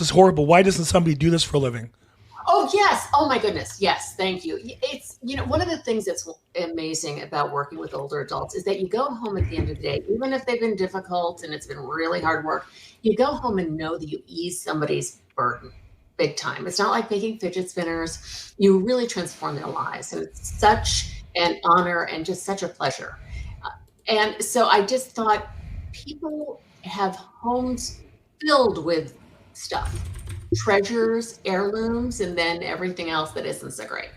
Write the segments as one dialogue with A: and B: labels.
A: is horrible. Why doesn't somebody do this for a living?
B: Oh, yes. Oh, my goodness. Yes. Thank you. It's, one of the things that's amazing about working with older adults is that you go home at the end of the day, even if they've been difficult and it's been really hard work, you go home and know that you ease somebody's burden big time. It's not like making fidget spinners. You really transform their lives. And it's such an honor and just such a pleasure. And so I just thought people have homes filled with stuff, treasures, heirlooms, and then everything else that isn't so great.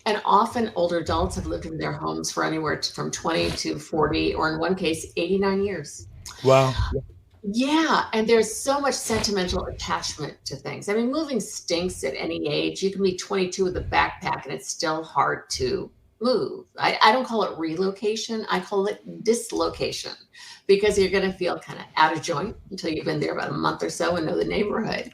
B: And often older adults have lived in their homes for anywhere from 20 to 40, or in one case, 89 years.
A: Wow.
B: Yeah. And there's so much sentimental attachment to things. I mean, moving stinks at any age. You can be 22 with a backpack and it's still hard to move. I don't call it relocation. I call it dislocation, because you're going to feel kind of out of joint until you've been there about a month or so and know the neighborhood.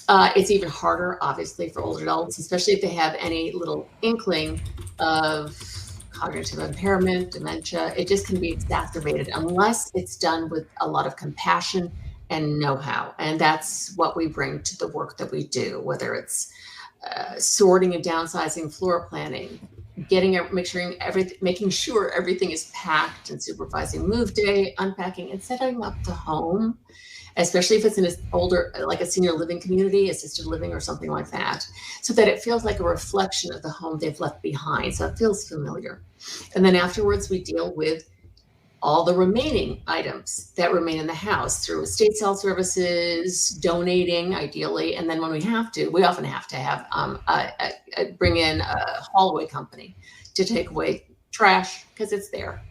B: It's even harder, obviously, for older adults, especially if they have any little inkling of cognitive impairment, dementia. It just can be exacerbated unless it's done with a lot of compassion and know-how. And that's what we bring to the work that we do, whether it's sorting and downsizing, floor planning, making sure everything is packed, and supervising move day, unpacking, and setting up the home, especially if it's in an older, like a senior living community, assisted living or something like that, so that it feels like a reflection of the home they've left behind. So it feels familiar. And then afterwards, we deal with all the remaining items that remain in the house through estate sale services, donating ideally. And then when we often have to have bring in a haul-away company to take away trash because it's there.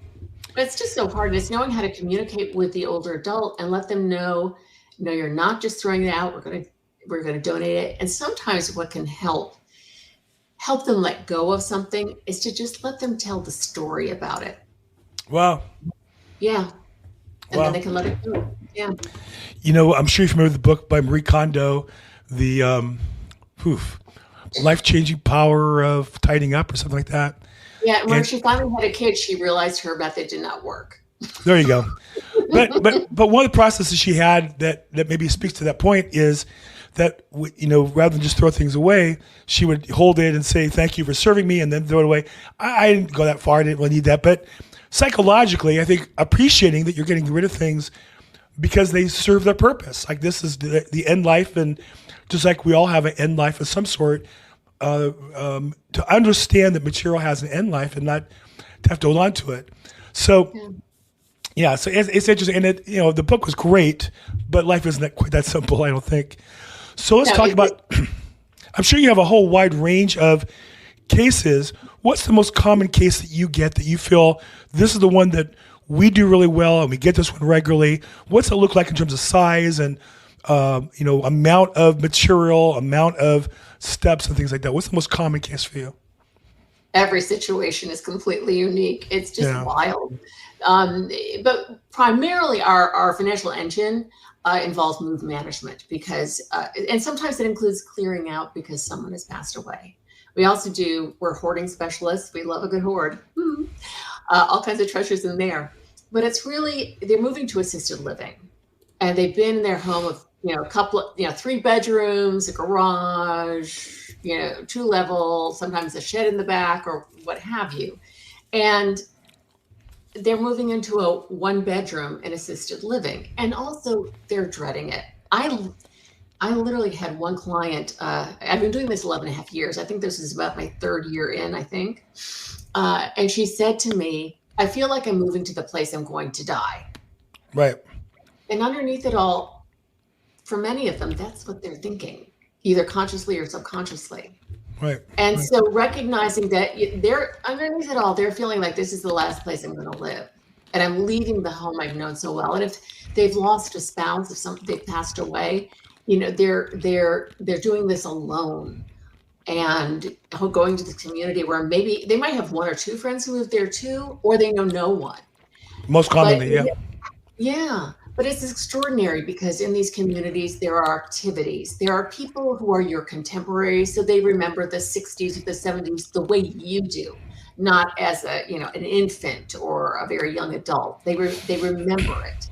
B: But it's just so hard. And it's knowing how to communicate with the older adult and let them know, you're not just throwing it out. We're going to donate it. And sometimes what can help them let go of something is to just let them tell the story about it.
A: Wow.
B: Yeah. And then they can let it go. Yeah.
A: I'm sure you're familiar with the book by Marie Kondo, the life-changing power of tidying up or something like that.
B: Yeah. When she finally had a kid, she realized her method did not work.
A: There you go. But one of the processes she had that maybe speaks to that point is that, rather than just throw things away, she would hold it and say, thank you for serving me, and then throw it away. I didn't go that far. I didn't really need that. But psychologically, I think appreciating that you're getting rid of things because they serve their purpose. Like this is the end life. And just like we all have an end life of some sort, to understand that material has an end life and not to have to hold on to it. So, so it's interesting. And the book was great, but life isn't quite that simple, I don't think. So let's talk about, I'm sure you have a whole wide range of cases. What's the most common case that you get that you feel this is the one that we do really well and we get this one regularly? What's it look like in terms of size and, amount of material, amount of steps and things like that? What's the most common case for you?
B: Every situation is completely unique. It's just wild. But primarily our financial engine involves move management because, and sometimes it includes clearing out because someone has passed away. We're hoarding specialists. We love a good hoard. All kinds of treasures in there. But it's really, they're moving to assisted living. And they've been in their home of, a couple of, 3 bedrooms, a garage, 2 level, sometimes a shed in the back or what have you. And they're moving into a 1 bedroom in assisted living. And also they're dreading it. I literally had one client, I've been doing this 11 and a half years. I think this is about my 3rd year in, I think. And she said to me, I feel like I'm moving to the place I'm going to die.
A: Right.
B: And underneath it all, for many of them, that's what they're thinking, either consciously or subconsciously.
A: Right.
B: And so recognizing that they're underneath it all, they're feeling like this is the last place I'm going to live. And I'm leaving the home I've known so well. And if they've lost a spouse, if they've passed away, they're doing this alone and going to the community where maybe they might have 1 or 2 friends who live there too, or they know no one.
A: Most commonly,
B: Yeah. But it's extraordinary because in these communities, there are activities. There are people who are your contemporaries. So they remember the 60s or the 70s the way you do, not as an infant or a very young adult. They remember it.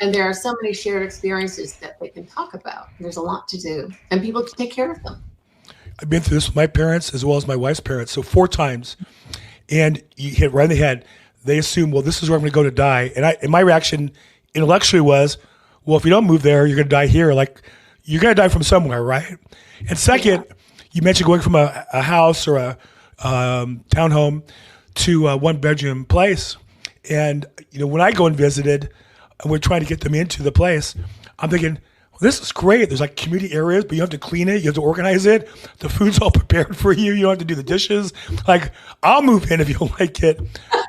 B: And there are so many shared experiences that they can talk about. There's a lot to do, and people can take care of them.
A: I've been through this with my parents as well as my wife's parents. So 4 times, and you hit right in the head. They assume, well, this is where I'm going to go to die. And my reaction intellectually was, well, if you don't move there, you're going to die here. Like, you're going to die from somewhere, right? And second, you mentioned going from a house or a townhome to a 1-bedroom place. And, when I go and visited, and we're trying to get them into the place, I'm thinking, well, this is great. There's like community areas, but you have to clean it. You have to organize it. The food's all prepared for you. You don't have to do the dishes. Like, I'll move in if you like it.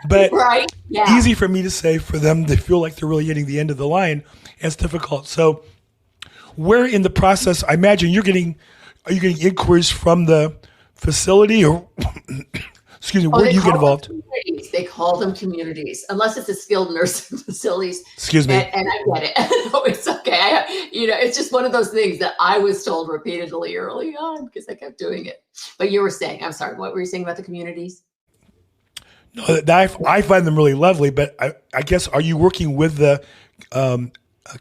A: But
B: right? Yeah.
A: Easy for me to say, for them, they feel like they're really hitting the end of the line. It's difficult. So where in the process, I imagine are you getting inquiries from the facility or excuse me, where do you get involved?
B: They call them communities, unless it's a skilled nursing facilities.
A: Excuse me.
B: And I get it. No, it's okay. It's just one of those things that I was told repeatedly early on because I kept doing it. But you were saying, I'm sorry, what were you saying about the communities?
A: No, I find them really lovely, but I guess, are you working with the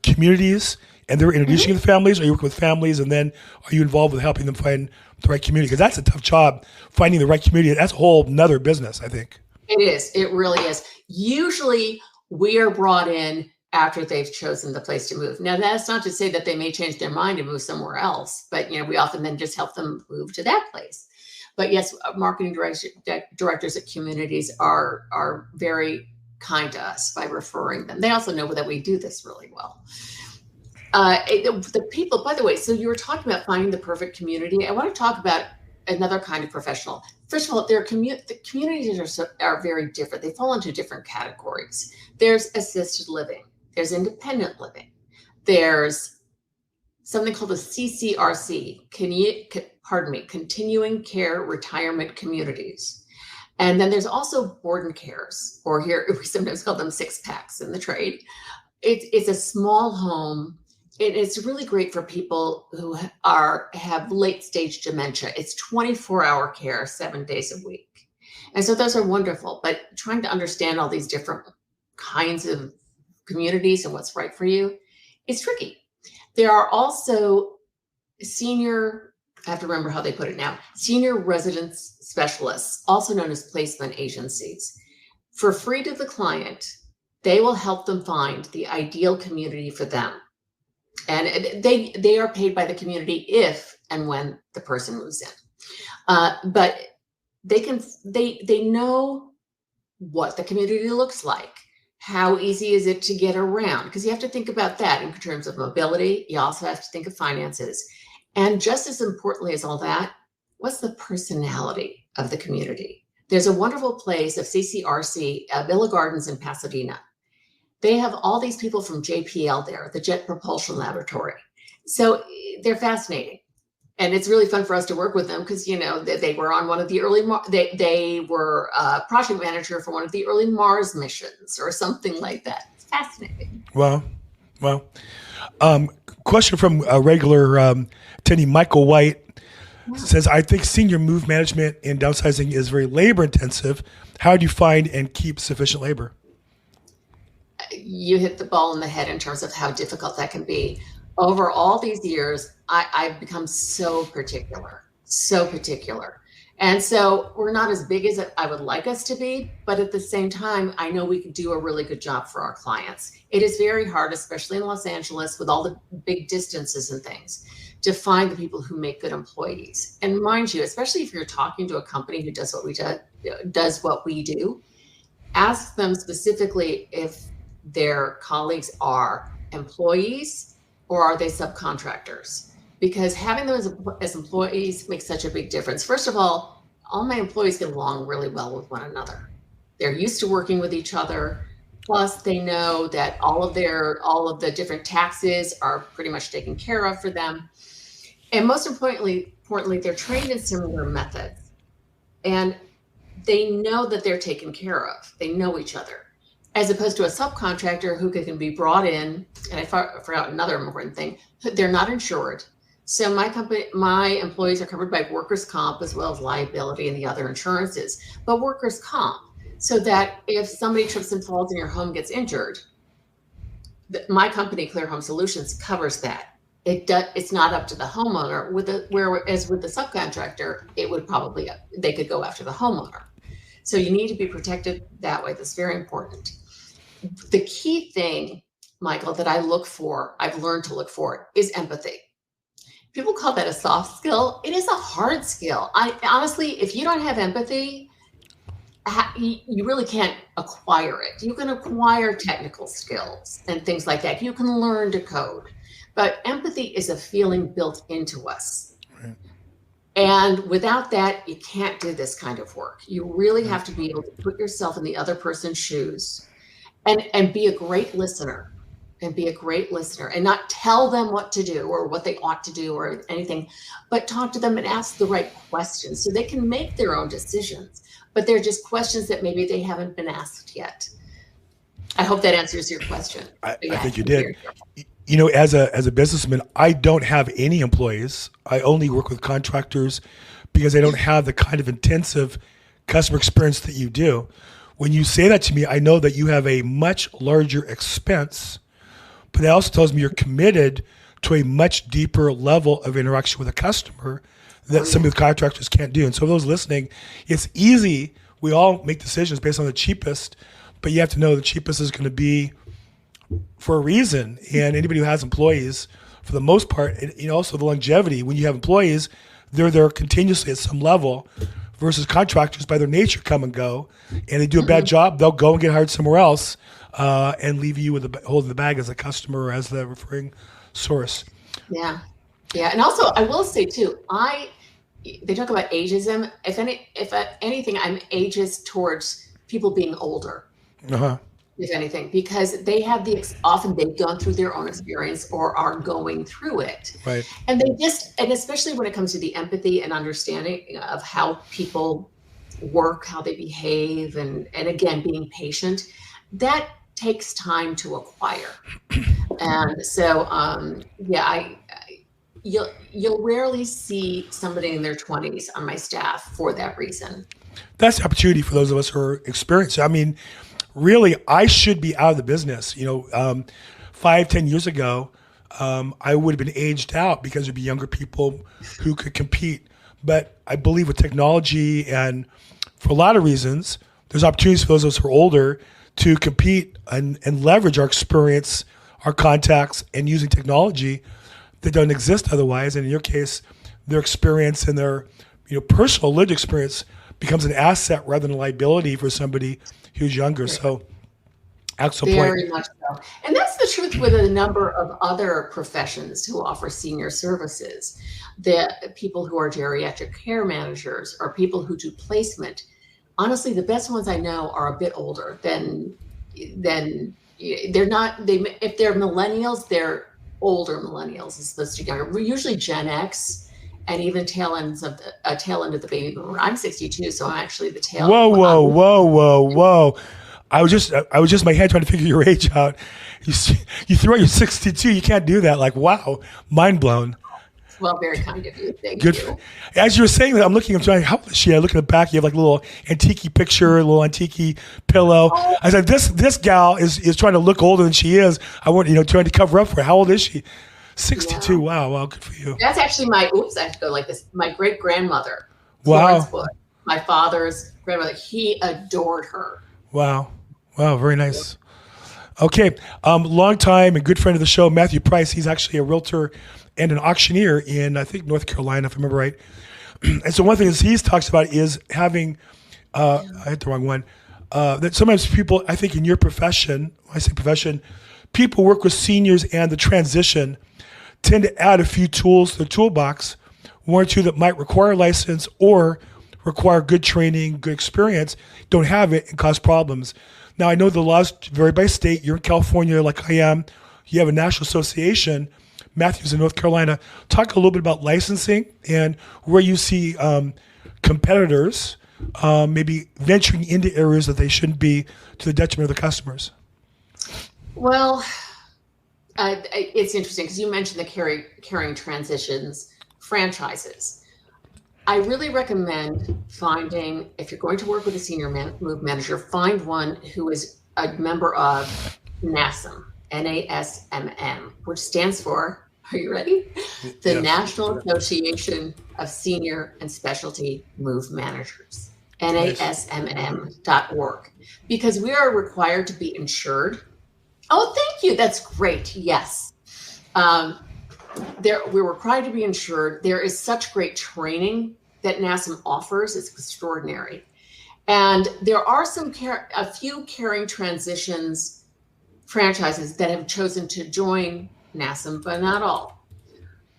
A: communities and they're introducing you to families? Or are you working with families and then are you involved with helping them find the right community? Because that's a tough job, finding the right community. That's a whole nother business, I think.
B: It is. It really is. Usually we are brought in after they've chosen the place to move. Now, that's not to say that they may change their mind and move somewhere else, but we often then just help them move to that place. But yes, marketing directors at communities are very kind to us by referring them. They also know that we do this really well. The people, by the way, so you were talking about finding the perfect community. I want to talk about another kind of professional. First of all, the communities are very different. They fall into different categories. There's assisted living. There's independent living. There's something called the CCRC, Continuing Care Retirement Communities. And then there's also board and cares, or here we sometimes call them 6-packs in the trade. It's a small home. It's really great for people who have late stage dementia. It's 24-hour care, 7 days a week. And so those are wonderful, but trying to understand all these different kinds of communities and what's right for you is tricky. There are also I have to remember how they put it now, senior residence specialists, also known as placement agencies. For free to the client, they will help them find the ideal community for them. And they are paid by the community if and when the person moves in. But they know what the community looks like. How easy is it to get around? Because you have to think about that in terms of mobility. You also have to think of finances. And just as importantly as all that, what's the personality of the community? There's a wonderful place of CCRC, Villa Gardens in Pasadena. They have all these people from JPL there, the Jet Propulsion Laboratory. So they're fascinating. And it's really fun for us to work with them because, they were on one of the early, they were a project manager for one of the early Mars missions or something like that. It's fascinating.
A: Wow. Question from a regular attendee, Michael White, says, I think senior move management and downsizing is very labor intensive. How do you find and keep sufficient labor?
B: You hit the ball on the head in terms of how difficult that can be. Over all these years, I've become so particular. And so we're not as big as I would like us to be, but at the same time, I know we can do a really good job for our clients. It is very hard, especially in Los Angeles with all the big distances and things, to find the people who make good employees. And mind you, especially if you're talking to a company who does what we do, ask them specifically if their colleagues are employees or are they subcontractors? Because having them as employees makes such a big difference. First of all my employees get along really well with one another. They're used to working with each other. Plus they know that all of the different taxes are pretty much taken care of for them. And most importantly, they're trained in similar methods. And they know that they're taken care of. They know each other. As opposed to a subcontractor who can be brought in, and I forgot another important thing, they're not insured. So my employees are covered by workers' comp as well as liability and the other insurances, but workers' comp, so that if somebody trips and falls in your home, gets injured, my company, Clear Home Solutions, covers that. It's not up to the homeowner. Whereas with the subcontractor, they could go after the homeowner. So you need to be protected that way. That's very important. The key thing, Michael, that I've learned to look for, is empathy. People call that a soft skill. It is a hard skill. Honestly, if you don't have empathy, you really can't acquire it. You can acquire technical skills and things like that. You can learn to code, but empathy is a feeling built into us. Right. And without that, you can't do this kind of work. You really have to be able to put yourself in the other person's shoes and be a great listener. And not tell them what to do or what they ought to do or anything, but talk to them and ask the right questions so they can make their own decisions. But they're just questions that maybe they haven't been asked yet. I hope that answers your question.
A: I think you did. You know, as a businessman, I don't have any employees. I only work with contractors because I don't have the kind of intensive customer experience that you do. When you say that to me, I know that you have a much larger expense, but that also tells me you're committed to a much deeper level of interaction with a customer that some of the contractors can't do. And so for those listening, it's easy. We all make decisions based on the cheapest, but you have to know the cheapest is going to be for a reason. And anybody who has employees, for the most part, and also the longevity, when you have employees, they're there continuously at some level, versus contractors by their nature come and go, and they do a bad job, they'll go and get hired somewhere else and leave you with holding the bag as a customer or as the referring source.
B: Yeah. And also I will say too, they talk about ageism. If anything, I'm ageist towards people being older. If anything, because often they've gone through their own experience or are going through it.
A: Right.
B: And especially when it comes to the empathy and understanding of how people work, how they behave, and again, being patient, that takes time to acquire. And so, you'll rarely see somebody in their 20s on my staff for that reason.
A: That's the opportunity for those of us who are experienced. I mean, really, I should be out of the business. 5-10 years ago, I would have been aged out because there'd be younger people who could compete. But I believe with technology and for a lot of reasons, there's opportunities for those of us who are older to compete and leverage our experience, our contacts, and using technology that doesn't exist otherwise. And in your case, their experience and their personal lived experience becomes an asset rather than a liability for somebody who's younger. So, excellent point.
B: Very much so. And that's the truth with a number of other professions who offer senior services. The people who are geriatric care managers or people who do placement. Honestly, the best ones I know are a bit older than they're not. If they're millennials, they're older millennials as opposed to younger. We're usually Gen X and even tail end of the baby boomer. I'm 62, so I'm actually the tail.
A: Whoa! I was just in my head trying to figure your age out. You threw out your 62. You can't do that. Like, wow, mind blown.
B: Well, very kind of you. Thank you.
A: As you were saying that, I'm trying, how old is she? I look at the back, you have like a little antique picture, a little antique pillow.
B: Oh.
A: I said, this gal is trying to look older than she is. I want, trying to cover up for her. How old is she? 62. Yeah. Wow, good for you.
B: That's actually I have to go like this. My great grandmother.
A: Wow.
B: My father's grandmother. He adored her.
A: Wow, very nice. Okay, long time and good friend of the show, Matthew Price. He's actually a realtor and an auctioneer in, I think, North Carolina, if I remember right. And so one thing that he talks about is having, I hit the wrong one, that sometimes people, I think in your profession, when I say profession, people work with seniors and the transition tend to add a few tools to the toolbox, one or two that might require a license or require good training, good experience, don't have it and cause problems. Now, I know the laws vary by state. You're in California like I am. You have a national association. Matthew's in North Carolina. Talk a little bit about licensing and where you see competitors maybe venturing into areas that they shouldn't be to the detriment of the customers.
B: Well, it's interesting because you mentioned the carrying transitions franchises. I really recommend finding, if you're going to work with a senior move manager, find one who is a member of NASM. NASMM, which stands for, are you ready? The
A: Yes.
B: National Association of Senior and Specialty Move Managers,
A: Nice.
B: NASMM.org, because we are required to be insured. Oh, thank you. That's great. Yes. We're required to be insured. There is such great training that NASM offers. It's extraordinary. And there are a few Caring Transitions franchises that have chosen to join NASM, but not all.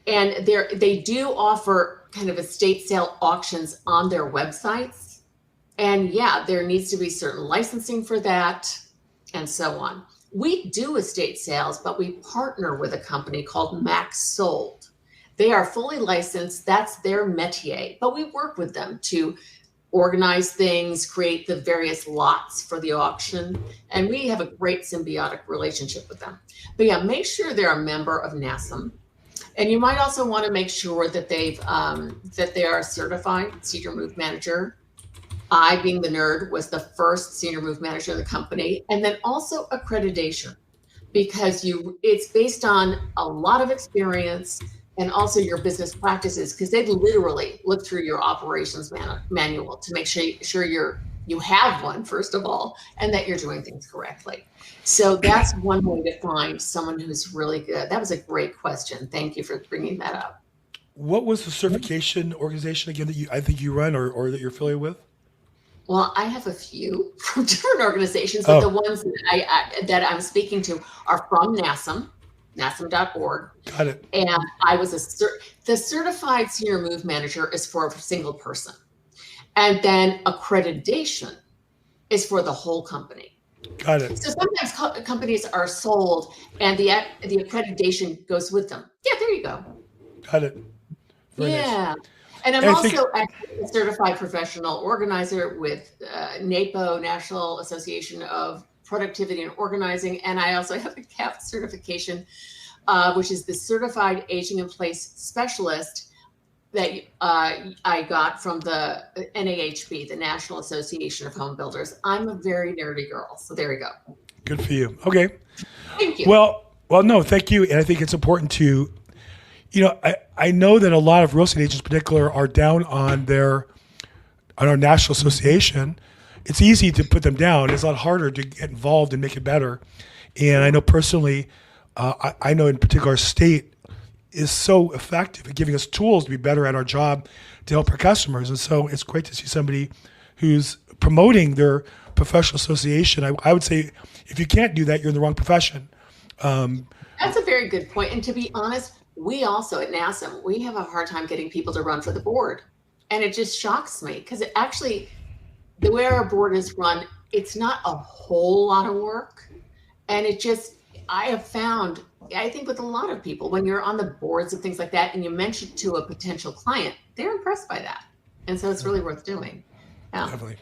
B: And they do offer kind of estate sale auctions on their websites. And yeah, there needs to be certain licensing for that and so on. We do estate sales, but we partner with a company called Max Sold. They are fully licensed. That's their métier, but we work with them to organize things, create the various lots for the auction, and we have a great symbiotic relationship with them. But yeah, make sure they're a member of NASM, and you might also want to make sure that they are a certified senior move manager. I, being the nerd, was the first senior move manager of the company, and then also accreditation, because it's based on a lot of experience and also your business practices, because they literally look through your operations manual to make sure you have one, first of all, and that you're doing things correctly. So that's one way to find someone who's really good. That was a great question. Thank you for bringing that up.
A: What was the certification organization again that I think you run or that you're affiliated with?
B: Well, I have a few from different organizations, but the ones that I'm speaking to are from NASM, NASM.org.
A: Got it.
B: And I was the certified senior move manager is for a single person. And then accreditation is for the whole company.
A: Got it.
B: So sometimes companies are sold and the accreditation goes with them. Yeah, there you go.
A: Got it. Very
B: yeah.
A: Nice.
B: And I'm also a certified professional organizer with NAPO, National Association of Productivity and Organizing. And I also have a CAP certification, which is the Certified Aging in Place Specialist that I got from the NAHB, the National Association of Home Builders. I'm a very nerdy girl. So there you go.
A: Good for you. Okay.
B: Thank you.
A: Well, no, thank you. And I think it's important to, I know that a lot of real estate agents in particular are down on our national association. It's easy to put them down. It's a lot harder to get involved and make it better. And I know personally, I know in particular our state is so effective at giving us tools to be better at our job to help our customers. And so it's great to see somebody who's promoting their professional association. I would say if you can't do that, you're in the wrong profession.
B: That's a very good point. And to be honest, we also at NASM, we have a hard time getting people to run for the board. And it just shocks me because the way our board is run, it's not a whole lot of work. And I have found, I think with a lot of people, when you're on the boards and things like that, and you mention to a potential client, they're impressed by that. And so it's really worth doing. Yeah.
A: Definitely.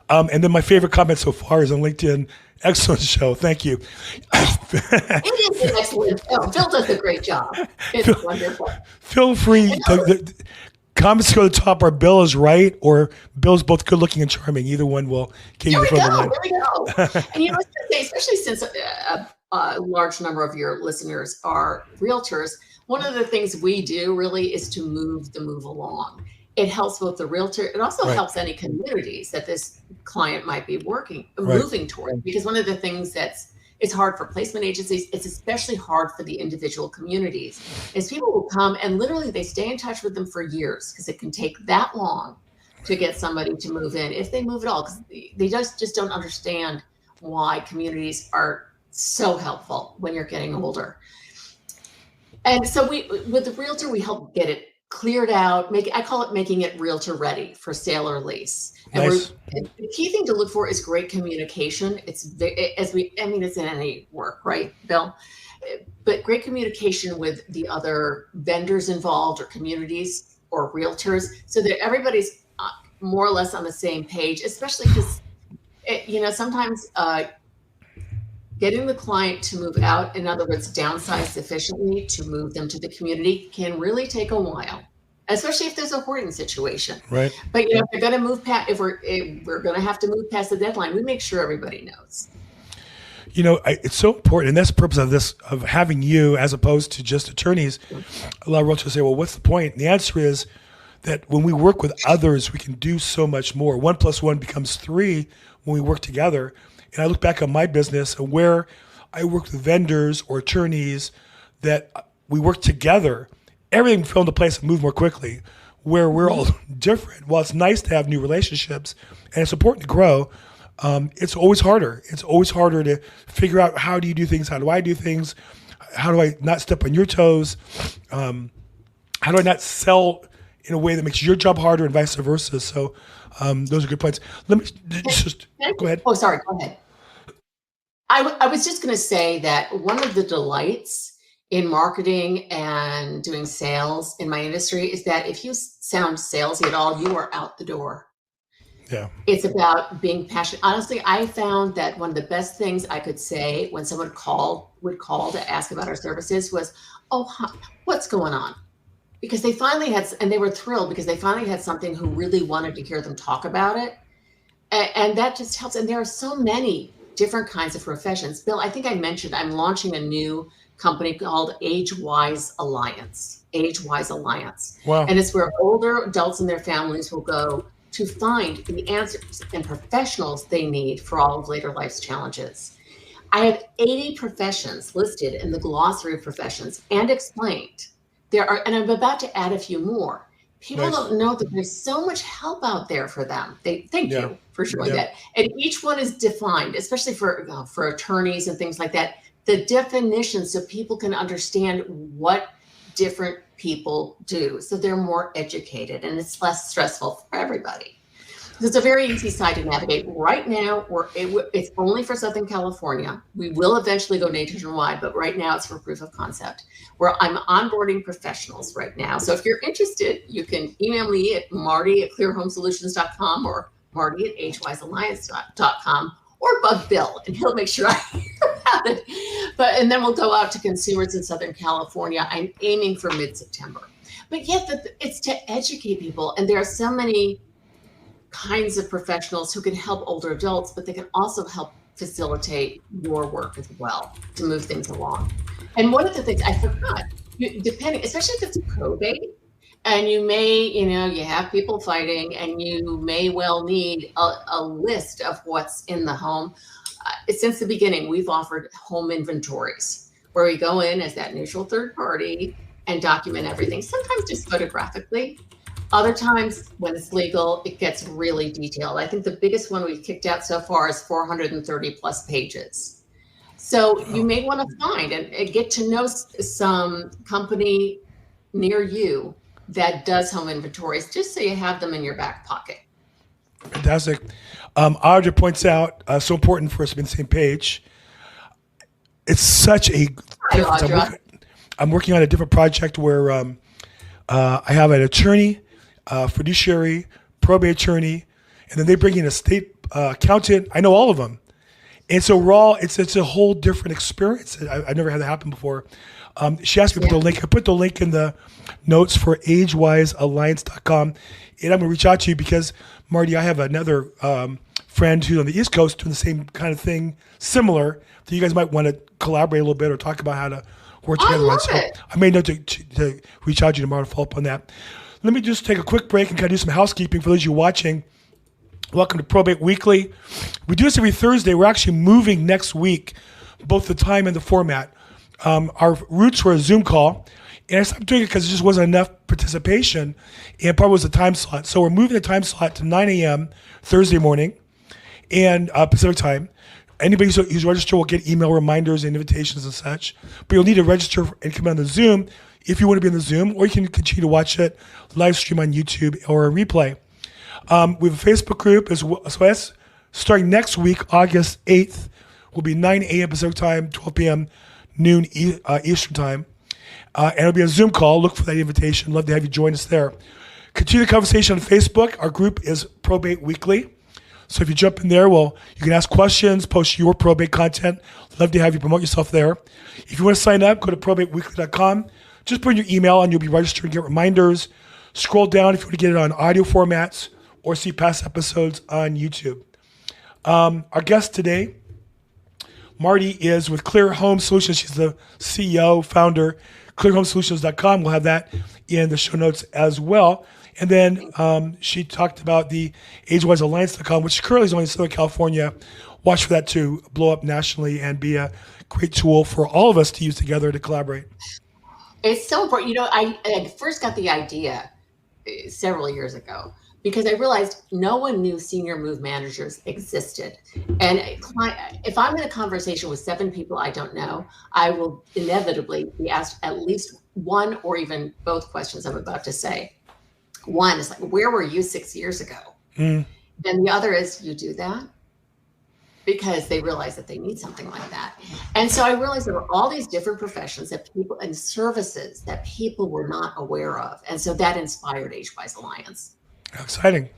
A: And then my favorite comment so far is on LinkedIn. Excellent show. Thank you.
B: It is an excellent show. Phil does a great job. It's wonderful.
A: Feel free. The comments go to the top. Our Bill is right, or Bill's both good looking and charming. Either one will get you in front of the line.
B: There we go. And I was going to say, especially since a large number of your listeners are realtors, one of the things we do really is to move along. It helps both the realtor. It also helps any communities that this client might be moving toward. Because one of the things it's hard for placement agencies, it's especially hard for the individual communities, is people will come and literally they stay in touch with them for years because it can take that long to get somebody to move in, if they move at all, because they just don't understand why communities are so helpful when you're getting older. And so with the realtor, we help get it cleared out. I call it making it realtor ready for sale or lease. And
A: Nice.
B: The key thing to look for is great communication. It's in any work, right, Bill? But great communication with the other vendors involved or communities or realtors so that everybody's more or less on the same page, especially because, sometimes getting the client to move out, in other words, downsize sufficiently to move them to the community, can really take a while, especially if there's a hoarding situation.
A: Right.
B: But if they're going to move past, if we're going to have to move past the deadline, we make sure everybody knows.
A: It's so important, and that's the purpose of this, of having you as opposed to just attorneys. A lot of realtors say, well, what's the point? And the answer is that when we work with others, we can do so much more. 1 + 1 becomes 3 when we work together. And I look back on my business and where I work with vendors or attorneys that we work together, everything fell into place and moved more quickly. Where we're all different, while it's nice to have new relationships and it's important to grow, it's always harder. It's always harder to figure out, how do you do things? How do I do things? How do I not step on your toes? How do I not sell in a way that makes your job harder and vice versa? So those are good points. Let me just go ahead.
B: Oh, sorry. Go ahead. I was just going to say that one of the delights in marketing and doing sales in my industry is that if you sound salesy at all, you are out the door.
A: Yeah.
B: It's about being passionate. Honestly, I found that one of the best things I could say when someone would call to ask about our services was, "Oh, what's going on?" Because they finally had, and they were thrilled because they finally had something who really wanted to hear them talk about it. And that just helps. And there are so many different kinds of professions. Bill, I think I mentioned I'm launching a new company called Age-Wise Alliance. Age-Wise Alliance.
A: Wow.
B: And it's where older adults and their families will go to find the answers and professionals they need for all of later life's challenges. I have 80 professions listed in the glossary of professions and explained. And I'm about to add a few more. People don't know that there's so much help out there for them. Thank you for showing that. And each one is defined, especially for attorneys and things like that. The definition, so people can understand what different people do, so they're more educated and it's less stressful for everybody. So it's a very easy site to navigate. Right now, it's only for Southern California. We will eventually go nationwide, but right now it's for proof of concept, where I'm onboarding professionals right now. So if you're interested, you can email me at marty@clearhomesolutions.com or marty@agewisealliance.com, or bug Bill, and he'll make sure I have it. And then we'll go out to consumers in Southern California. I'm aiming for mid-September. But yet, it's to educate people. And there are so many kinds of professionals who can help older adults, but they can also help facilitate your work as well to move things along. And one of the things I forgot, depending, especially if it's probate, and you may, you have people fighting, and you may well need a list of what's in the home. Since the beginning, we've offered home inventories where we go in as that neutral third party and document everything, sometimes just photographically. Other times, when it's legal, it gets really detailed. I think the biggest one we've kicked out so far is 430 plus pages. So you may want to find and get to know some company near you that does home inventories, just so you have them in your back pocket.
A: Fantastic. Audra points out, so important for us to be on the same page. It's such a difference. I'm working on a different project where I have an attorney, fiduciary, probate attorney, and then they bring in a state accountant. I know all of them. And so it's a whole different experience. I've never had that happen before. She asked me to put the link. I put the link in the notes for agewisealliance.com. And I'm going to reach out to you because, Marty, I have another friend who's on the East Coast doing the same kind of thing, similar, that you guys might want to collaborate a little bit or talk about how to work together. I may know to reach out to you tomorrow to follow up on that. Let me just take a quick break and kind of do some housekeeping for those of you watching. Welcome to Probate Weekly. We do this every Thursday. We're actually moving next week, both the time and the format. Our roots were a Zoom call, and I stopped doing it because there just wasn't enough participation, and part was the time slot. So we're moving the time slot to 9 a.m. Thursday morning, and Pacific time. Anybody who's registered will get email reminders and invitations and such, but you'll need to register and come on the Zoom if you want to be in the Zoom, or you can continue to watch it live stream on YouTube or a replay. We have a Facebook group as well. So that's starting next week, August 8th, will be 9 a.m. Pacific time, 12 p.m. noon Eastern time. And it'll be a Zoom call. Look for that invitation. Love to have you join us there. Continue the conversation on Facebook. Our group is Probate Weekly. So if you jump in there, you can ask questions, post your probate content. Love to have you promote yourself there. If you want to sign up, go to probateweekly.com. Just put in your email and you'll be registered and get reminders. Scroll down if you want to get it on audio formats or see past episodes on YouTube. Our guest today, Marty is with Clear Home Solutions. She's the CEO, founder, clearhomesolutions.com. We'll have that in the show notes as well. And then she talked about the AgeWiseAlliance.com, which currently is only in Southern California. Watch for that to blow up nationally and be a great tool for all of us to use together to collaborate.
B: It's so important. You know, I first got the idea several years ago because I realized no one knew senior move managers existed. And if I'm in a conversation with 7 people I don't know, I will inevitably be asked at least one or even both questions I'm about to say. One is like, where were you 6 years ago? And the other is, you do that? Because they realize that they need something like that. And so I realized there were all these different professions that people and services that people were not aware of. And so that inspired AgeWise Alliance.
A: How exciting.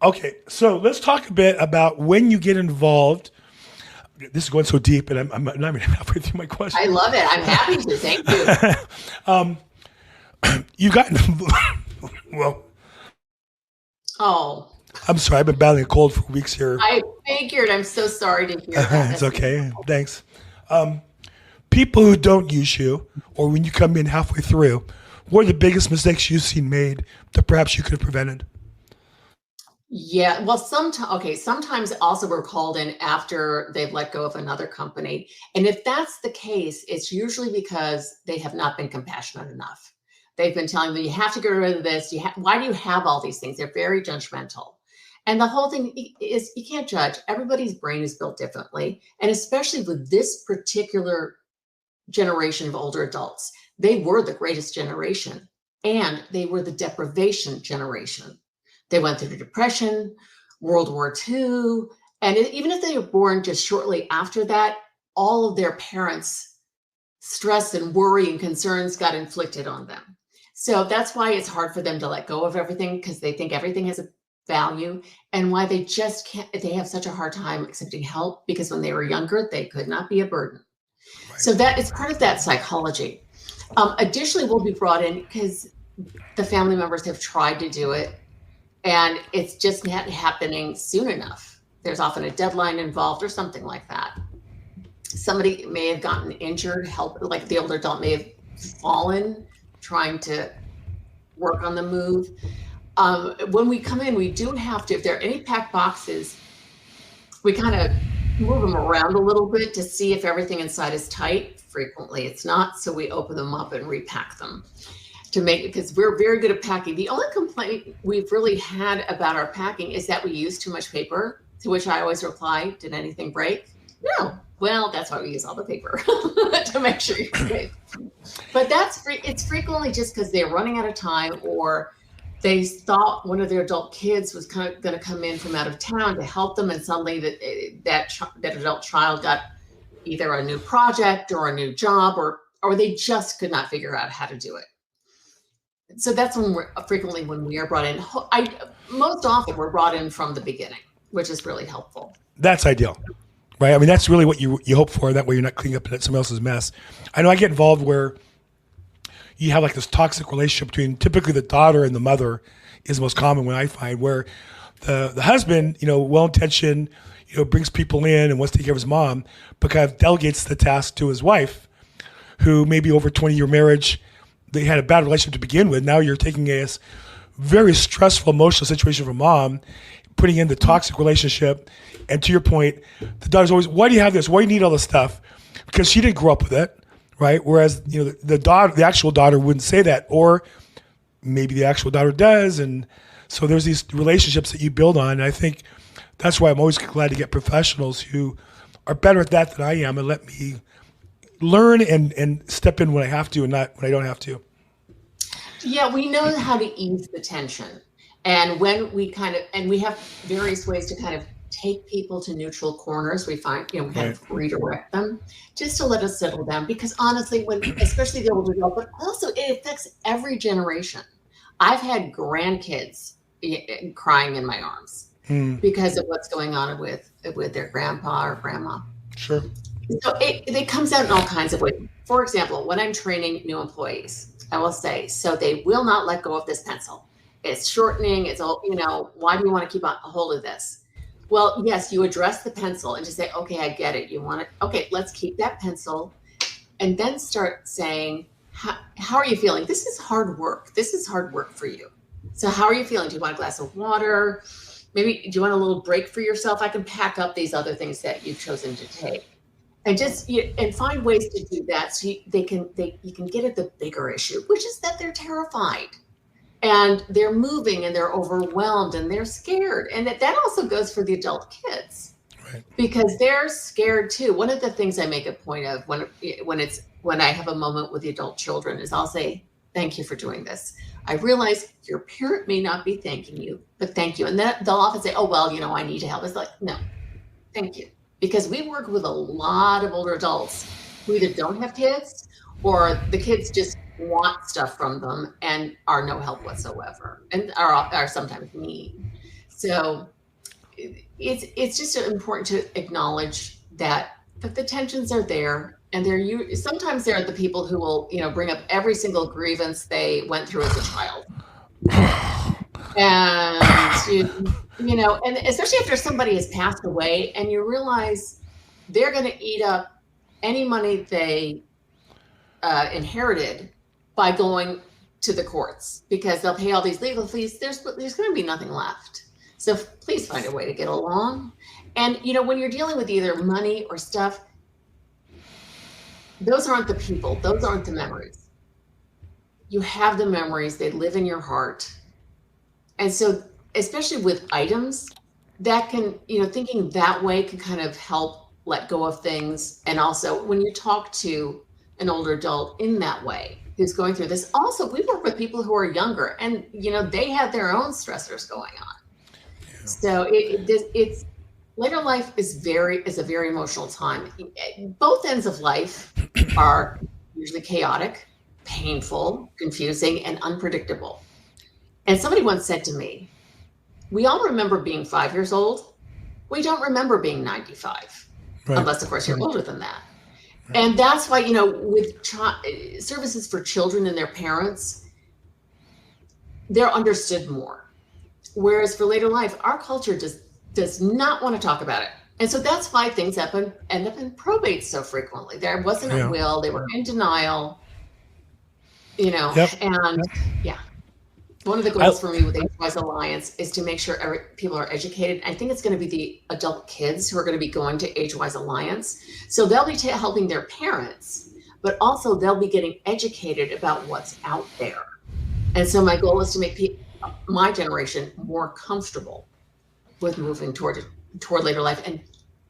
A: Okay, so let's talk a bit about when you get involved. This is going so deep, and I'm not even halfway through my question.
B: I love it. I'm happy to. Thank you.
A: You got well.
B: Oh.
A: I'm sorry. I've been battling a cold for weeks here.
B: I figured. I'm so sorry to hear that.
A: It's okay. Thanks. People who don't use you, or when you come in halfway through, what are the biggest mistakes you've seen made that perhaps you could have prevented?
B: Yeah, well, sometimes also we're called in after they've let go of another company. And if that's the case, it's usually because they have not been compassionate enough. They've been telling them, you have to get rid of this. Why do you have all these things? They're very judgmental. And the whole thing is you can't judge. Everybody's brain is built differently. And especially with this particular generation of older adults, they were the greatest generation and they were the deprivation generation. They went through the Depression, World War II, and even if they were born just shortly after that, all of their parents' stress and worry and concerns got inflicted on them. So that's why it's hard for them to let go of everything because they think everything has a value, and why they just can't, they have such a hard time accepting help because when they were younger, they could not be a burden. Right. So that it's part of that psychology. Additionally, we'll be brought in because the family members have tried to do it and it's just not happening soon enough. There's often a deadline involved or something like that. Somebody may have gotten injured, like the older adult may have fallen trying to work on the move. When we come in, we do have to, if there are any packed boxes, we kind of move them around a little bit to see if everything inside is tight. Frequently it's not, so we open them up and repack them to make it, because we're very good at packing. The only complaint we've really had about our packing is that we use too much paper, to which I always reply, did anything break? No. Well, that's why we use all the paper to make sure you're safe. But it's frequently just because they're running out of time, or they thought one of their adult kids was going to come in from out of town to help them, and suddenly that adult child got either a new project or a new job, or they just could not figure out how to do it. So that's when we are brought in. Most often we're brought in from the beginning, which is really helpful.
A: That's ideal, right? I mean, that's really what you hope for. That way you're not cleaning up someone else's mess. I know I get involved where you have like this toxic relationship between typically the daughter and the mother is the most common one I find, where the husband, well-intentioned, brings people in and wants to take care of his mom, but kind of delegates the task to his wife, who maybe over 20-year marriage, they had a bad relationship to begin with. Now you're taking a very stressful emotional situation for mom, putting in the toxic relationship. And to your point, the daughter's always, why do you have this? Why do you need all this stuff? Because she didn't grow up with it, right? Whereas, the actual daughter wouldn't say that, or maybe the actual daughter does. And so there's these relationships that you build on. And I think that's why I'm always glad to get professionals who are better at that than I am and let me learn and step in when I have to and not when I don't have to.
B: Yeah, we know how to ease the tension. And when we we have various ways to kind of take people to neutral corners, we find, we kind of redirect them just to let us settle down. Because honestly, especially the older adult, but also it affects every generation. I've had grandkids crying in my arms because of what's going on with their grandpa or grandma.
A: Sure.
B: So it comes out in all kinds of ways. For example, when I'm training new employees, I will say, so they will not let go of this pencil. It's shortening. It's all, why do you want to keep a hold of this? Well, yes, you address the pencil and just say, okay, I get it. You want it. Okay, let's keep that pencil. And then start saying, how are you feeling? This is hard work. This is hard work for you. So how are you feeling? Do you want a glass of water? Maybe do you want a little break for yourself? I can pack up these other things that you've chosen to take. And just and find ways to do that so you can get at the bigger issue, which is that they're terrified. And they're moving and they're overwhelmed and they're scared. And that also goes for the adult kids.
A: Right.
B: Because they're scared too. One of the things I make a point of when I have a moment with the adult children is I'll say, thank you for doing this. I realize your parent may not be thanking you, but thank you. And then they'll often say, oh, well, I need to help. It's like, no, thank you. Because we work with a lot of older adults who either don't have kids or the kids just want stuff from them and are no help whatsoever and are sometimes mean. So it's just important to acknowledge that the tensions are there, and sometimes they're the people who will bring up every single grievance they went through as a child, and and especially after somebody has passed away, and you realize they're going to eat up any money they inherited by going to the courts because they'll pay all these legal fees. There's going to be nothing left. So please find a way to get along. And, when you're dealing with either money or stuff, those aren't the people. Those aren't the memories. You have the memories. They live in your heart. And so, especially with items, that can, thinking that way can kind of help let go of things. And also, when you talk to an older adult in that way, who's going through this, also, we work with people who are younger and, they have their own stressors going on. So it's later life is a very emotional time. Both ends of life are usually chaotic, painful, confusing, and unpredictable. And somebody once said to me, we all remember being 5 years old. We don't remember being 95, right. Unless, of course, you're older than that. Right. And that's why, with services for children and their parents, they're understood more. Whereas for later life, our culture does not want to talk about it. And so that's why things end up in probate so frequently. There wasn't a will. They were in denial,
A: Yep.
B: And yeah. One of the goals for me with Age-Wise Alliance is to make sure people are educated. I think it's going to be the adult kids who are going to be going to Age-Wise Alliance. So they'll be helping their parents, but also they'll be getting educated about what's out there. And so my goal is to make my generation more comfortable with moving toward later life and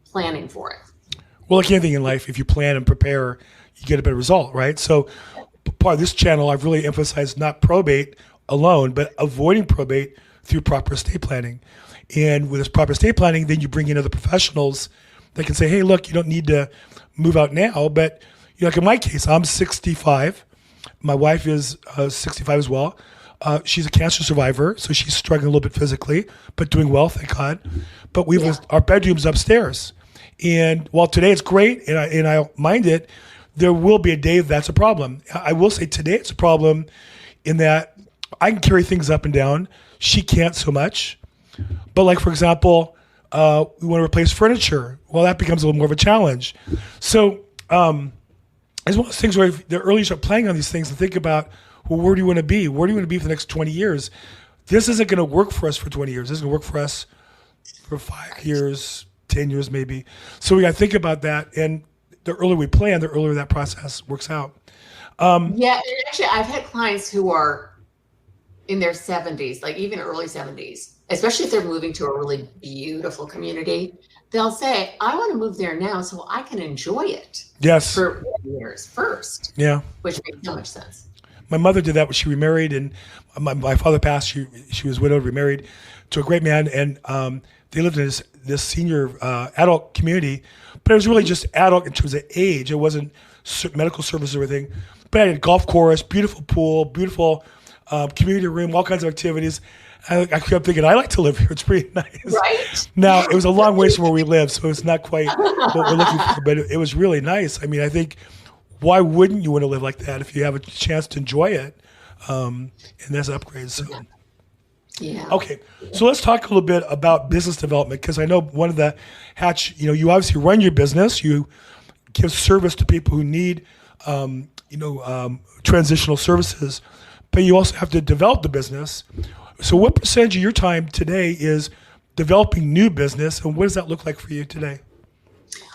B: planning for it.
A: Well, like anything in life, if you plan and prepare, you get a better result, right? So part of this channel, I've really emphasized not probate alone, but avoiding probate through proper estate planning. And with this proper estate planning, then you bring in other professionals that can say, hey, look, you don't need to move out now. But like in my case, I'm 65. My wife is 65 as well. She's a cancer survivor, so she's struggling a little bit physically, but doing well, thank God. But our bedroom's upstairs. And while today it's great, and I don't mind it, there will be a day that's a problem. I will say today it's a problem in that I can carry things up and down. She can't so much. But like, for example, we want to replace furniture. Well, that becomes a little more of a challenge. So it's one of those things where the earlier you start playing on these things and think about, well, where do you want to be? Where do you want to be for the next 20 years? This isn't going to work for us for 20 years. This is going to work for us for 5 years, 10 years maybe. So we got to think about that. And the earlier we plan, the earlier that process works out.
B: Actually, I've had clients who are in their 70s, like even early 70s, especially if they're moving to a really beautiful community. They'll say, I want to move there now so I can enjoy it.
A: Yes.
B: For years first.
A: Yeah.
B: Which makes so much sense.
A: My mother did that when she remarried, and my father passed. She was widowed, remarried to a great man, and they lived in this senior adult community. But it was really just adult in terms of age. It wasn't medical service or everything. But I had a golf course, beautiful pool, beautiful community room, all kinds of activities. I kept thinking, I like to live here. It's pretty nice.
B: Right.
A: Now, it was a long ways from where we live, so it's not quite what we're looking for, but it was really nice. I mean, I think, why wouldn't you want to live like that if you have a chance to enjoy it? And that's an upgrade. So.
B: Yeah.
A: Okay, so let's talk a little bit about business development, because I know one of the hats, you obviously run your business, you give service to people who need, transitional services, but you also have to develop the business. So what percentage of your time today is developing new business, and what does that look like for you today?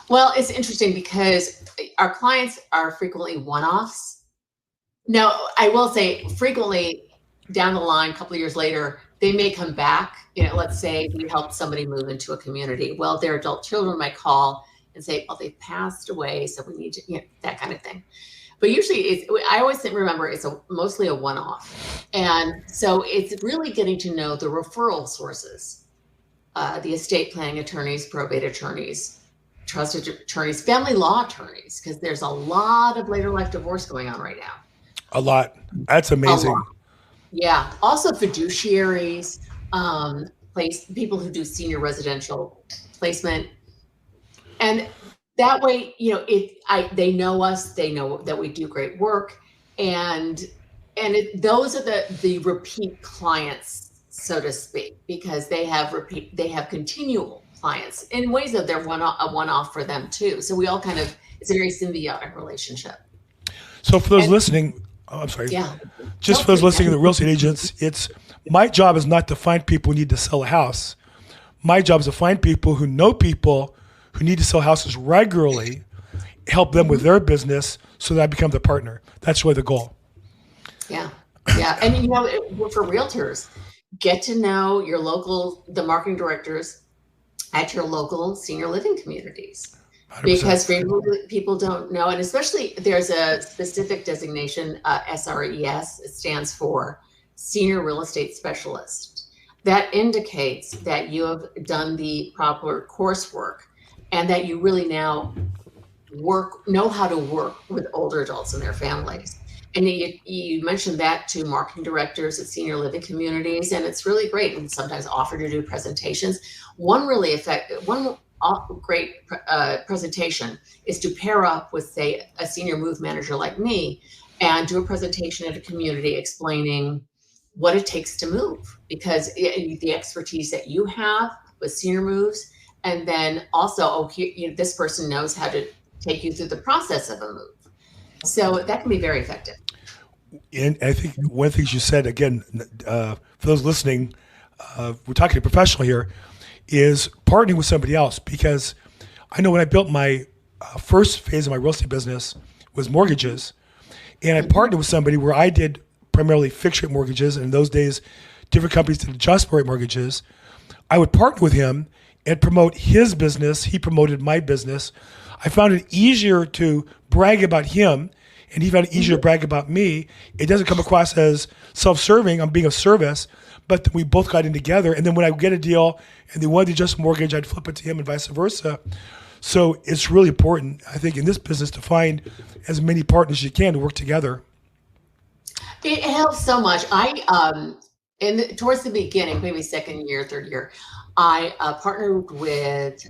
B: Well, it's interesting because our clients are frequently one-offs. Now, I will say frequently down the line, a couple of years later, they may come back. Let's say we helped somebody move into a community. Well, their adult children might call and say, "Well, they passed away, so we need to," that kind of thing. But usually, I always remember it's mostly a one-off, and so it's really getting to know the referral sources, the estate planning attorneys, probate attorneys, trusted attorneys, family law attorneys, because there's a lot of later life divorce going on right now.
A: A lot. That's amazing.
B: Yeah. Also fiduciaries, people who do senior residential placement. And that way, they know us, they know that we do great work. And those are the repeat clients, so to speak, because they have continual clients in ways that they're a one-off for them too. So we all it's a very symbiotic relationship.
A: So for those listening, I'm sorry.
B: Yeah.
A: Just for those listening, the real estate agents, my job is not to find people who need to sell a house. My job is to find people who know people who need to sell houses regularly, help them with their business so that I become the partner. That's really the goal.
B: Yeah. Yeah. And for realtors, get to know the marketing directors at your local senior living communities. 100%. Because people don't know, and especially there's a specific designation, SRES. It stands for Senior Real Estate Specialist. That indicates that you have done the proper coursework and that you really now know how to work with older adults and their families. And you mentioned that to marketing directors at senior living communities, and it's really great. And sometimes offer to do presentations. One great presentation is to pair up with, say, a senior move manager like me and do a presentation at a community explaining what it takes to move, because the expertise that you have with senior moves, and then also, this person knows how to take you through the process of a move. So that can be very effective.
A: And I think one of the things you said, again, for those listening, we're talking to a professional here, is partnering with somebody else. Because I know when I built my first phase of my real estate business was mortgages, and I partnered with somebody where I did primarily fixed rate mortgages, and in those days, different companies did adjustable rate mortgages. I would partner with him and promote his business. He promoted my business. I found it easier to brag about him, and he found it easier to brag about me. It doesn't come across as self-serving. I'm being of service, but we both got in together. And then when I would get a deal and they wanted to adjust mortgage, I'd flip it to him and vice versa. So it's really important, I think, in this business to find as many partners as you can to work together.
B: It helps so much. Towards the beginning, maybe second year, third year, I partnered with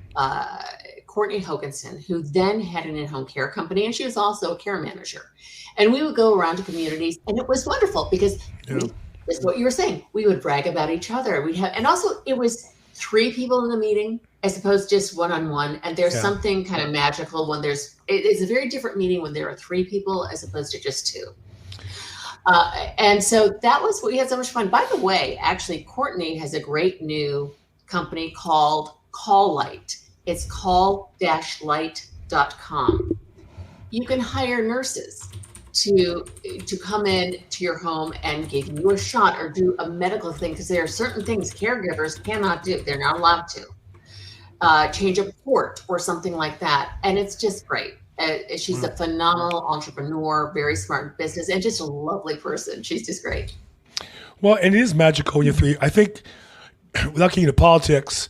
B: Courtney Hoganson, who then had an in-home care company, and she was also a care manager. And we would go around to communities, and it was wonderful because that's what you were saying. We would brag about each other. And also it was 3 people in the meeting as opposed to just one-on-one. And there's something kind of magical when it's a very different meeting when there are 3 people as opposed to just 2. And so we had so much fun. By the way, actually, Courtney has a great new company called Call Light. It's call-light.com. You can hire nurses to come in to your home and give you a shot or do a medical thing, because there are certain things caregivers cannot do. They're not allowed to change a port or something like that. And it's just great. She's a phenomenal entrepreneur, very smart in business, and just a lovely person. She's just great.
A: Well, and it is magical when you're 3. I think, without getting into politics,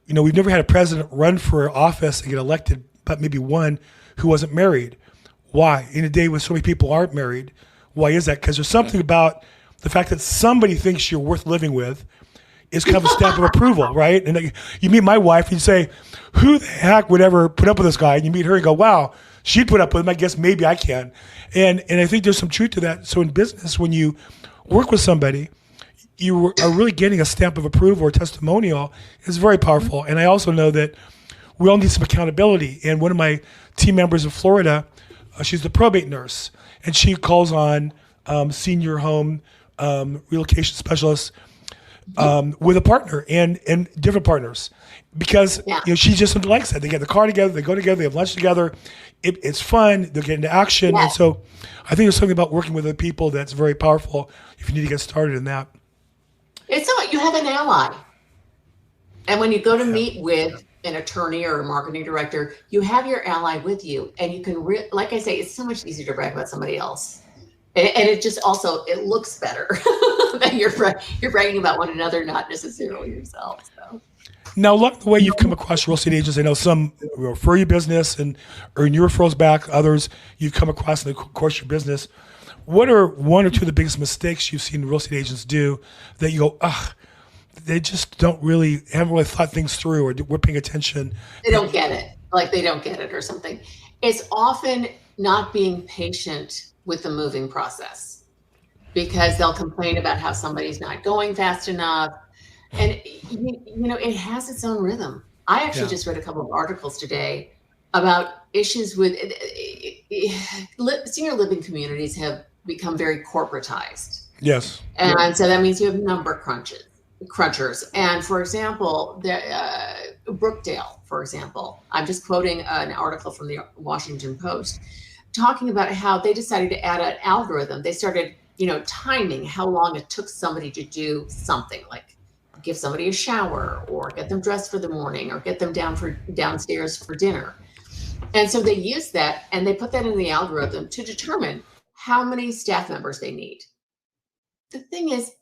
A: we've never had a president run for office and get elected, but maybe one who wasn't married. Why? In a day when so many people aren't married, why is that? Because there's something about the fact that somebody thinks you're worth living with is kind of a stamp of approval, right? And you meet my wife and you say, who the heck would ever put up with this guy? And you meet her and go, wow, she'd put up with him. I guess maybe I can. And I think there's some truth to that. So in business, when you work with somebody, you are really getting a stamp of approval or testimonial is very powerful. And I also know that we all need some accountability. And one of my team members in Florida, she's the probate nurse, and she calls on senior home relocation specialists with a partner and different partners, because she just likes that. They get in the car together, they go together, they have lunch together. It's fun. They'll get into action. And so I think there's something about working with other people that's very powerful if you need to get started in that.
B: It's not, you have an ally. And when you go to meet with an attorney or a marketing director, you have your ally with you, and you can, like I say, it's so much easier to brag about somebody else. And it just also, it looks better that you're bragging about one another, not necessarily yourself. So.
A: Now, along the way you've come across real estate agents, I know some refer you business and earn your referrals back. Others you've come across in the course of your business. What are one or two of the biggest mistakes you've seen real estate agents do that you go, they just haven't really thought things through, or we're paying attention?
B: They don't get it. Like they don't get it or something. It's often not being patient with the moving process, because they'll complain about how somebody's not going fast enough. And it has its own rhythm. I actually just read a couple of articles today about issues with senior living communities have become very corporatized.
A: Yes.
B: And so that means you have number crunchers. And for example, Brookdale, for example, I'm just quoting an article from the Washington Post talking about how they decided to add an algorithm. They started, timing how long it took somebody to do something, like give somebody a shower or get them dressed for the morning or get them downstairs for dinner. And so they used that and they put that in the algorithm to determine how many staff members they need. The thing is,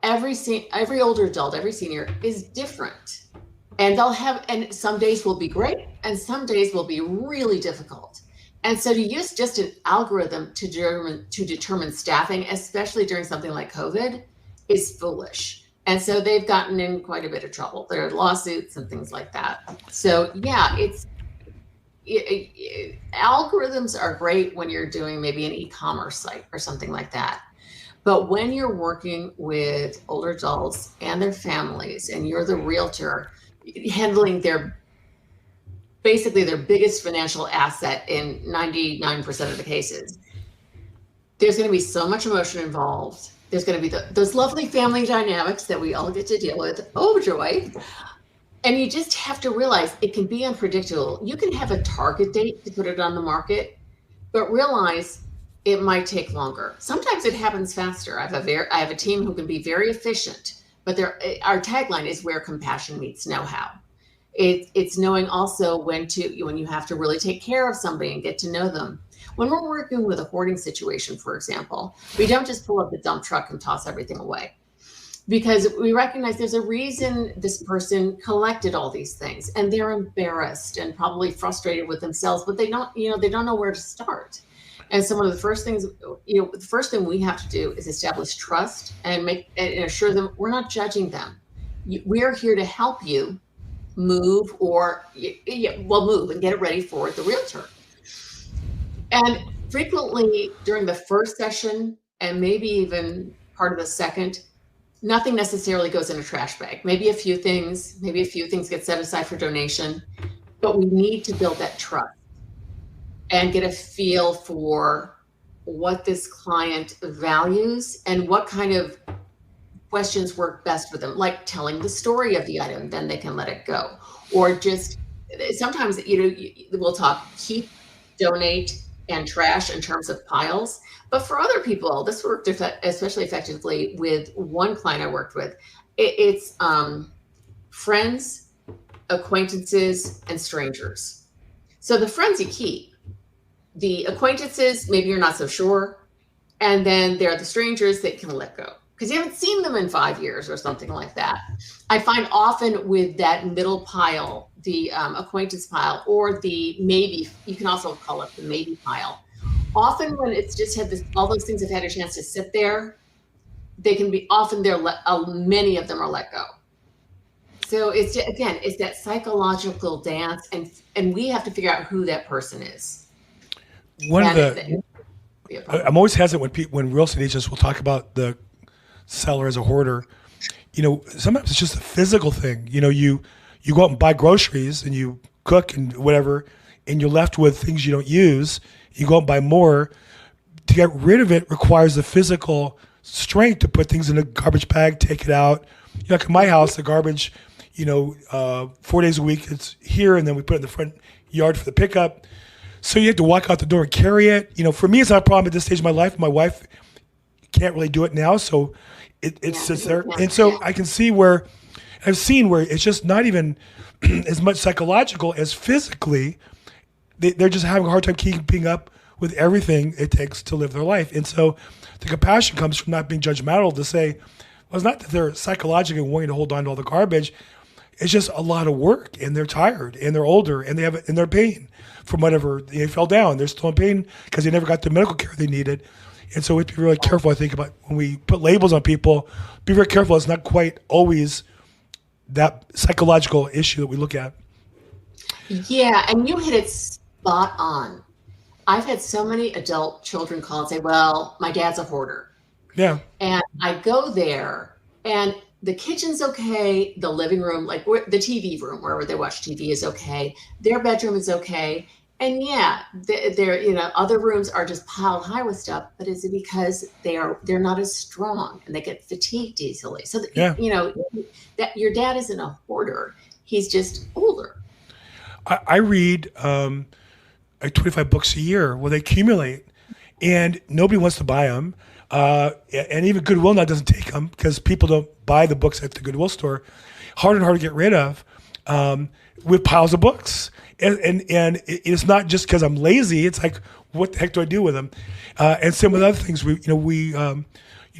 B: every older adult, every senior is different. And and some days will be great and some days will be really difficult. And so to use just an algorithm to determine staffing, especially during something like COVID, is foolish. And so they've gotten in quite a bit of trouble. There are lawsuits and things like that. So algorithms are great when you're doing maybe an e-commerce site or something like that. But when you're working with older adults and their families, and you're the realtor handling basically their biggest financial asset in 99% of the cases, there's going to be so much emotion involved. There's going to be those lovely family dynamics that we all get to deal with. Oh, joy. And you just have to realize it can be unpredictable. You can have a target date to put it on the market, but realize it might take longer. Sometimes it happens faster. I have a team who can be very efficient, but our tagline is where compassion meets know-how. It's knowing also when you have to really take care of somebody and get to know them. When we're working with a hoarding situation, for example, we don't just pull up the dump truck and toss everything away, because we recognize there's a reason this person collected all these things, and they're embarrassed and probably frustrated with themselves, but they don't know where to start. And so one of the first things, the first thing we have to do is establish trust and assure them we're not judging them. We're here to help you move move and get it ready for the realtor. And frequently during the first session, and maybe even part of the second, nothing necessarily goes in a trash bag. Maybe a few things get set aside for donation, but we need to build that trust and get a feel for what this client values and what kind of questions work best for them, like telling the story of the item, then they can let it go. Or just sometimes, we'll talk keep, donate, and trash in terms of piles. But for other people, this worked especially effectively with one client I worked with. It's friends, acquaintances, and strangers. So the friends you keep. The acquaintances, maybe you're not so sure. And then there are the strangers that can let go, because you haven't seen them in 5 years or something like that. I find often with that middle pile, the acquaintance pile, or the maybe, you can also call it the maybe pile. Often when it's just all those things have had a chance to sit there, they can be, often many of them are let go. So it's that psychological dance, and we have to figure out who that person is.
A: I'm always hesitant when real estate agents will talk about the seller, as a hoarder, sometimes it's just a physical thing. You go out and buy groceries and you cook and whatever, and you're left with things you don't use. You go out and buy more. To get rid of it requires the physical strength to put things in a garbage bag, take it out. Like in my house, the garbage, 4 days a week, it's here, and then we put it in the front yard for the pickup. So you have to walk out the door and carry it. For me, it's not a problem at this stage of my life. My wife can't really do it now, so it sits there. And so I can see where, I've seen where it's just not even as much psychological as physically. They're just having a hard time keeping up with everything it takes to live their life. And so the compassion comes from not being judgmental to say, well, it's not that they're psychologically wanting to hold on to all the garbage. It's just a lot of work, and they're tired, and they're older, and they're pain from whatever they fell down. They're still in pain because they never got the medical care they needed. And so we have to be really careful, I think, about when we put labels on people. Be very careful. It's not quite always that psychological issue that we look at.
B: Yeah, and you hit it spot on. I've had so many adult children call and say, well, my dad's a hoarder.
A: Yeah.
B: And I go there, and the kitchen's okay. The living room, like the TV room, wherever they watch TV, is okay. Their bedroom is okay. And yeah, other rooms are just piled high with stuff, but is it because they're not as strong and they get fatigued easily? So that your dad isn't a hoarder. He's just older.
A: I read like 25 books a year. Well, they accumulate, and nobody wants to buy them. And even Goodwill now doesn't take them because people don't buy the books at the Goodwill store. Harder and harder to get rid of with piles of books. And it's not just because I'm lazy. It's like, what the heck do I do with them? And some of the other things, we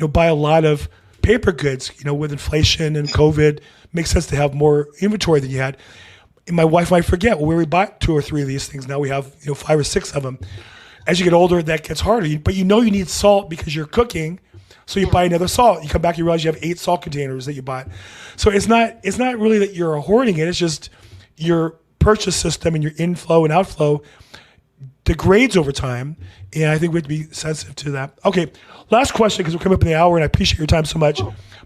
A: buy a lot of paper goods, with inflation and COVID, makes sense to have more inventory than you had. And my wife might forget, well, we bought 2 or 3 of these things. Now we have 5 or 6 of them. As you get older, that gets harder. But you need salt because you're cooking, so you buy another salt. You come back, you realize you have 8 salt containers that you bought. So it's not really that you're hoarding it. It's just your purchase system and your inflow and outflow degrades over time. And I think we have to be sensitive to that. Okay, last question, because we're coming up in the hour, and I appreciate your time so much.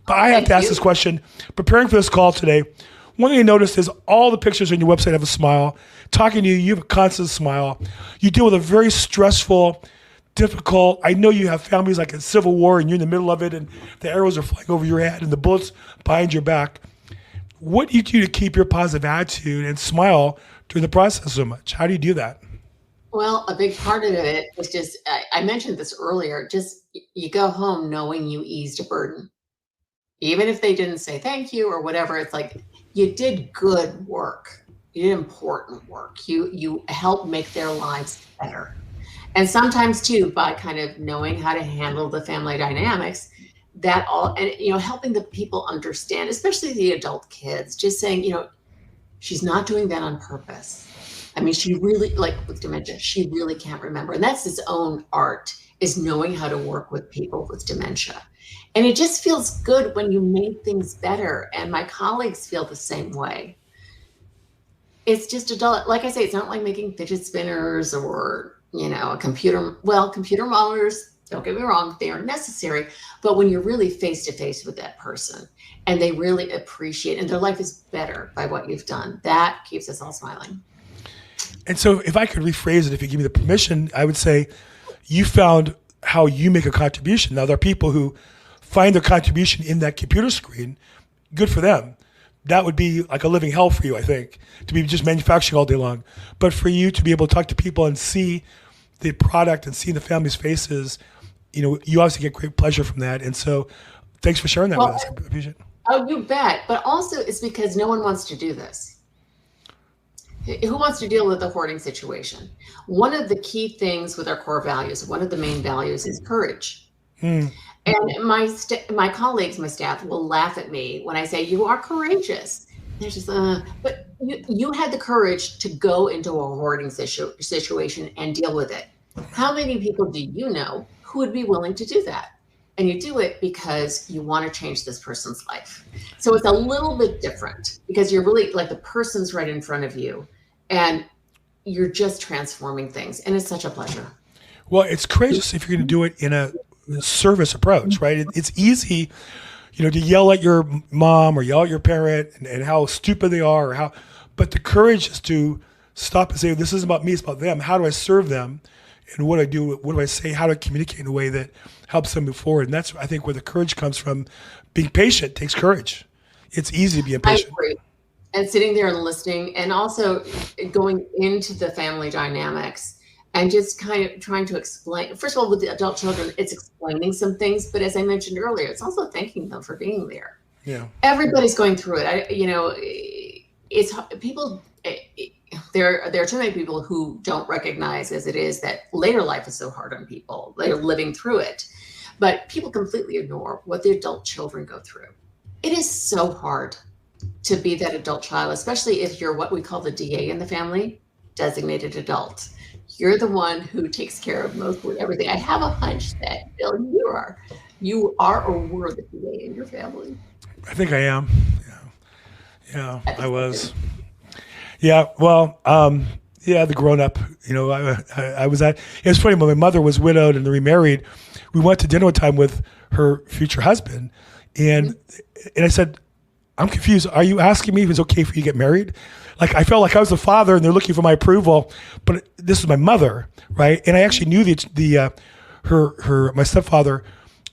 A: But I have to ask this question. Preparing for this call today, one thing I noticed is all the pictures on your website have a smile. Talking to you, you have a constant smile. You deal with a very stressful, difficult, I know you have families like a civil war and you're in the middle of it and the arrows are flying over your head and the bullets behind your back. What do you do to keep your positive attitude and smile during the process so much? How do you do that?
B: Well, a big part of it is just, I mentioned this earlier, just you go home knowing you eased a burden. Even if they didn't say thank you or whatever, it's like, you did good work. You did important work. You helped make their lives better. And sometimes too, by kind of knowing how to handle the family dynamics, that all, and helping the people understand, especially the adult kids, just saying, she's not doing that on purpose. I mean, she really, like with dementia, she really can't remember. And that's its own art, is knowing how to work with people with dementia. And it just feels good when you make things better. And my colleagues feel the same way. It's just adult. Like I say, it's not like making fidget spinners or, a computer. Well, computer monitors, don't get me wrong, they are necessary. But when you're really face to face with that person and they really appreciate and their life is better by what you've done, that keeps us all smiling.
A: And so if I could rephrase it, if you give me the permission, I would say you found how you make a contribution. Now, there are people who find their contribution in that computer screen. Good for them. That would be like a living hell for you, I think, to be just manufacturing all day long. But for you to be able to talk to people and see the product and see the family's faces, you obviously get great pleasure from that. And so thanks for sharing that with us. I appreciate it.
B: Oh, you bet. But also it's because no one wants to do this. Who wants to deal with a hoarding situation? One of the key things with our core values, one of the main values is courage. And my colleagues, my staff will laugh at me when I say, you are courageous. They're just, but you had the courage to go into a hoarding situation and deal with it. How many people do you know who would be willing to do that? And you do it because you want to change this person's life. So it's a little bit different because you're really like the person's right in front of you and you're just transforming things. And it's such a pleasure.
A: Well, it's courageous if you're going to do it in a service approach, right? It's easy, to yell at your mom or yell at your parent and how stupid they are, but the courage is to stop and say, this isn't about me, it's about them. How do I serve them? And what do I say? How do I communicate in a way that helps them move forward? And that's, I think, where the courage comes from. Being patient takes courage. It's easy to be impatient.
B: I agree. And sitting there and listening, and also going into the family dynamics and just kind of trying to explain. First of all, with the adult children, it's explaining some things, but as I mentioned earlier, it's also thanking them for being there.
A: Yeah.
B: Everybody's going through it. It's people. There are too many people who don't recognize as it is that later life is so hard on people. They're living through it, but people completely ignore what the adult children go through. It is so hard to be that adult child, especially if you're what we call the DA in the family, designated adult. You're the one who takes care of mostly everything. I have a hunch that, Bill, you are or were the DA in your family.
A: I think I am. Yeah, I was. Yeah, well, the grown up, I was at, it was funny when my mother was widowed and remarried, we went to dinner one time with her future husband. And I said, I'm confused. Are you asking me if it's okay for you to get married? Like, I felt like I was the father and they're looking for my approval, but this is my mother, right? And I actually knew my stepfather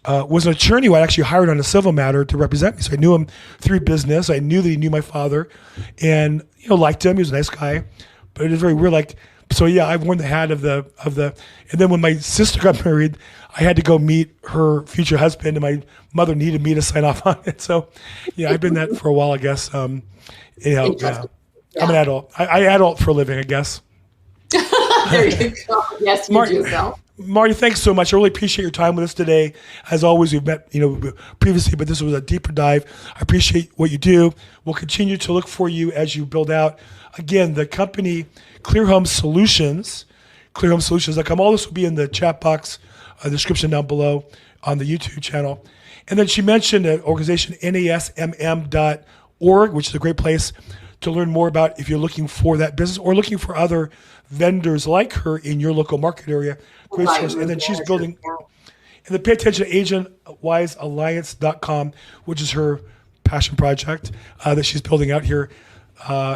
A: was an attorney who I actually hired on a civil matter to represent me. So I knew him through business. I knew that he knew my father and, liked him. He was a nice guy, but it was very weird. Like, so yeah, I've worn the hat of the, and then when my sister got married, I had to go meet her future husband and my mother needed me to sign off on it. So yeah, I've been that for a while, I guess. I'm an adult. I adult for a living, I guess.
B: There you go. Yes, you do, Bill.
A: Marty, thanks so much. I really appreciate your time with us today. As always, we've met, previously, but this was a deeper dive. I appreciate what you do. We'll continue to look for you as you build out. Again, the company, Clear Home Solutions, clearhomesolutions.com. All this will be in the chat box, description down below on the YouTube channel. And then she mentioned an organization, nasmm.org, which is a great place to learn more about if you're looking for that business or looking for other vendors like her in your local market area. Great source. And then she's building, and then pay attention to agentwisealliance.com, which is her passion project that she's building out here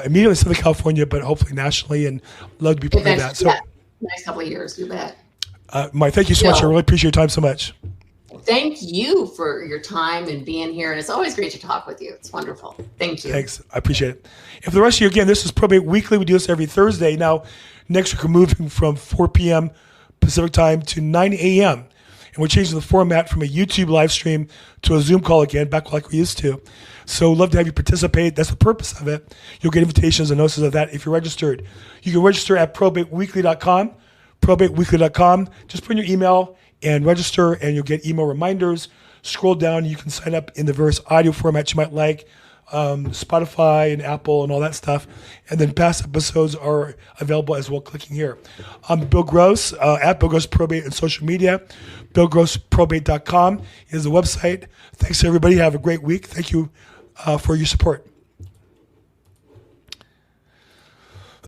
A: immediately in Southern California, but hopefully nationally, and love to be part of that. So,
B: next couple of years, you bet.
A: Marty, thank you so much. I really appreciate your time so much.
B: Thank you for your time and being here. And it's always great to talk with you. It's wonderful. Thank you.
A: Thanks. I appreciate it. And for the rest of you, again, this is Probate Weekly. We do this every Thursday. Now, next week, we're moving from 4 p.m. Pacific time to 9 a.m. And we're changing the format from a YouTube live stream to a Zoom call again, back like we used to. So love to have you participate. That's the purpose of it. You'll get invitations and notices of that if you're registered. You can register at probateweekly.com, probateweekly.com. Just put in your email and register, and you'll get email reminders. Scroll down, you can sign up in the various audio formats you might like, Spotify and Apple and all that stuff. And then past episodes are available as well, clicking here. I'm Bill Gross, at Bill Gross Probate and social media. BillGrossProbate.com is the website. Thanks, everybody. Have a great week. Thank you for your support.